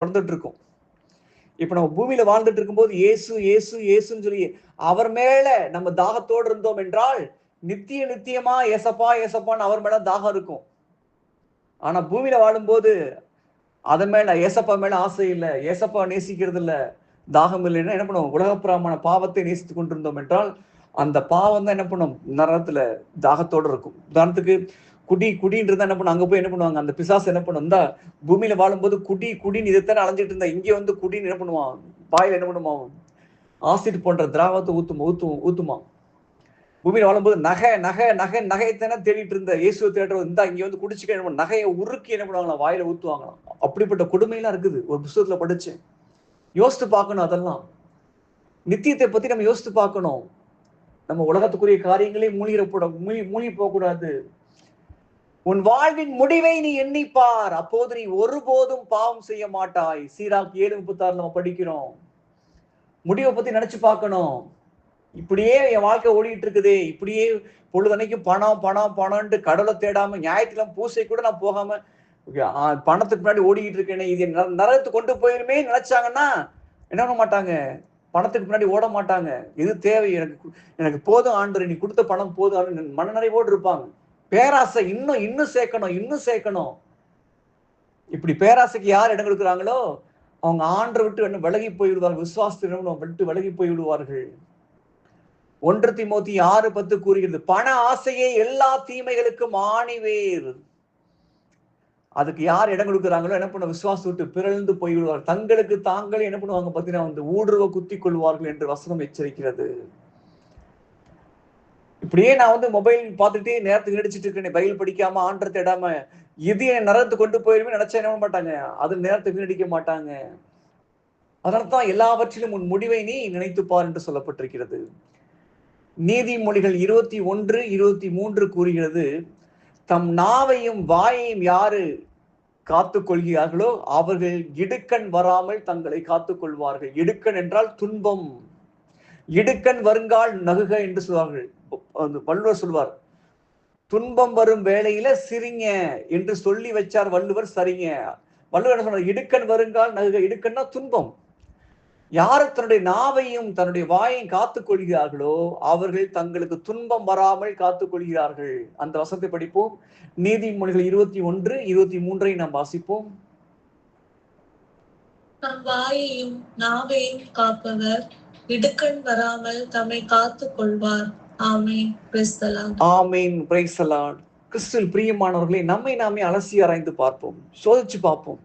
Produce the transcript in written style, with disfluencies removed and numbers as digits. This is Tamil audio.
தொடர்ந்துட்டு இருக்கும். இப்ப நம்ம பூமியில வாழ்ந்துட்டு இருக்கும்போது இயேசு இயேசு இயேசுன்னு சொல்லி அவர் மேல நம்ம தாகத்தோடு இருந்தோம் என்றால் நித்தியமா ஏசப்பா ஏசப்பான்னு அவர் மேல தாகம் இருக்கும். ஆனா பூமியில வாழும்போது அதன் மேல ஏசப்பா மேல ஆசை இல்ல, ஏசப்பா நேசிக்கிறது இல்ல, தாகம் இல்லைன்னா என்ன பண்ணுவோம்? உலகப்பிரமான பாவத்தை நேசித்துக் கொண்டிருந்தோம் என்றால் அந்த பாவம் தான் என்ன பண்ணும்? நரகத்துல தாகத்தோடு இருக்கும். உதாரணத்துக்கு குடின்றது என்ன பண்ணும்? அங்க போய் என்ன பண்ணுவாங்க? அந்த பிசாசு என்ன பண்ணும்? இந்தா பூமியில வாழும்போது குடின்னு இதைத்தானே அலைஞ்சிட்டு இருந்தா, இங்க வந்து குடின்னு என்ன பண்ணுவான்? வாயில என்ன பண்ணுவான்? ஆசிட் போன்ற திராவத்தை ஊத்துமா. பூமியில வாழும்போது நகையத்தானே தேடிட்டு இருந்த இயேசுவை தேடுறது, இந்தா இங்க வந்து குடிச்சுக்க என்ன பண்ணும்? நகையை உருக்கி என்ன பண்ணுவாங்களாம்? வாயில ஊத்துவாங்களாம். அப்படிப்பட்ட கொடுமையெல்லாம் இருக்குது. ஒரு புத்தகத்துல படிச்சேன். யோசித்து பார்க்கணும். அதெல்லாம் நித்தியத்தை பத்தி நம்ம யோசித்து பார்க்கணும். நம்ம உலகத்துக்குரிய காரியங்களே மூழ்கி போகக்கூடாது. உன் வாழ்வின் முடிவை நீ எண்ணிப்பார், அப்போது நீ ஒருபோதும் பாவம் செய்ய மாட்டாய். சீராக் 7:36 நம்ம படிக்கிறோம். முடிவை பத்தி நினைச்சு பார்க்கணும். இப்படியே என் வாழ்க்கை ஓடிட்டு இருக்குதே, இப்படியே பொழுதனைக்கும் பணம்ட்டு கடவுளை தேடாம ஞாயிற்றுக்கிழமை பூசை கூட நான் போகாம பணத்துக்கு முன்னாடி ஓடிக்கிட்டு இருக்கேனே, இது நரகத்துக்கு கொண்டு போயிருமே நினைச்சாங்கன்னா என்ன பண்ண மாட்டாங்க? பணத்துக்கு முன்னாடி ஓட மாட்டாங்க. எது தேவை? எனக்கு போதும் ஆண்டவரே, நீ கொடுத்த பணம் போதும் மனநிறைவோடு இருப்பாங்க. பேராசை இன்னும் சேர்க்கணும். இப்படி பேராசைக்கு யார் இடம் கொடுக்குறாங்களோ அவங்க ஆண்டரை விட்டு விலகி போய்விடுவார்கள். விசுவாசத்தை விட்டு விலகி போய்விடுவார்கள். 1 தீமோத்தி 6:10 கூறுகிறது, பண ஆசையே எல்லா தீமைகளுக்கும் ஆணிவேர். அதுக்கு யார் இடம் கொடுக்குறாங்களோ என்ன பண்ண? விசுவாசம் விட்டு பிறழ்ந்து போய்விடுவார்கள். தங்களுக்கு தாங்களே என்ன பண்ணுவாங்க பார்த்தீங்கன்னா வந்து ஊடுருவ குத்திக் கொள்வார்கள் என்று வசனம் எச்சரிக்கிறது. இப்படியே நான் வந்து மொபைல் பார்த்துட்டே நேரத்துக்கு நீடிச்சிட்டு இருக்கேன், பைபிள் படிக்காம ஆண்டரை தேடாம, இது என் நரகத்தை கொண்டு போயிருமே நினைச்சா என்ன பண்ண மாட்டாங்க? அது நேரத்தை வீணடிக்க மாட்டாங்க. அதனால்தான் எல்லாவற்றிலும் உன் முடிவை நீ நினைத்துப்பார் என்று சொல்லப்பட்டிருக்கிறது. நீதிமொழிகள் 21:23 கூறுகிறது, தம் நாவையும் வாயையும் யாரு காத்துக் கொள்கிறார்களோ அவர்கள் இடுக்கண் வராமல் தங்களை காத்துக் கொள்வார்கள். இடுக்கண் என்றால் துன்பம். இடுக்கண் வருங்கால் நகுக என்று சொல்வார்கள். வள்ளுவர் சொல்வார், துன்பம் வரும் வேளையில சிரிங்க என்று சொல்லி வச்சார் வள்ளுவர். சரிங்க. வள்ளுவர் என்ன சொல்றார்? இடுக்கண் வருங்கால் நகுக. இடுக்கண்னா துன்பம். யாரு தன்னுடைய நாவையும் தன்னுடைய வாயையும் காத்துக் கொள்கிறார்களோ அவர்கள் தங்களுக்கு துன்பம் வராமல் காத்துக் கொள்கிறார்கள். அந்த வசனத்தை படிப்போம். நீதிமொழிகள் 21:23 நாம் வாசிப்போம். தம் வாயையும் நாவையும் காப்பவர் இடுக்கண் வராமல் தம்மை காத்துக் கொள்வார். Amen. Praise the lord. Amen. Praise the lord. கிறிஸ்துவில் பிரியமானவர்களே, நம்மை நாமே அலசி ஆராய்ந்து பார்ப்போம், சோதிச்சு பார்ப்போம்.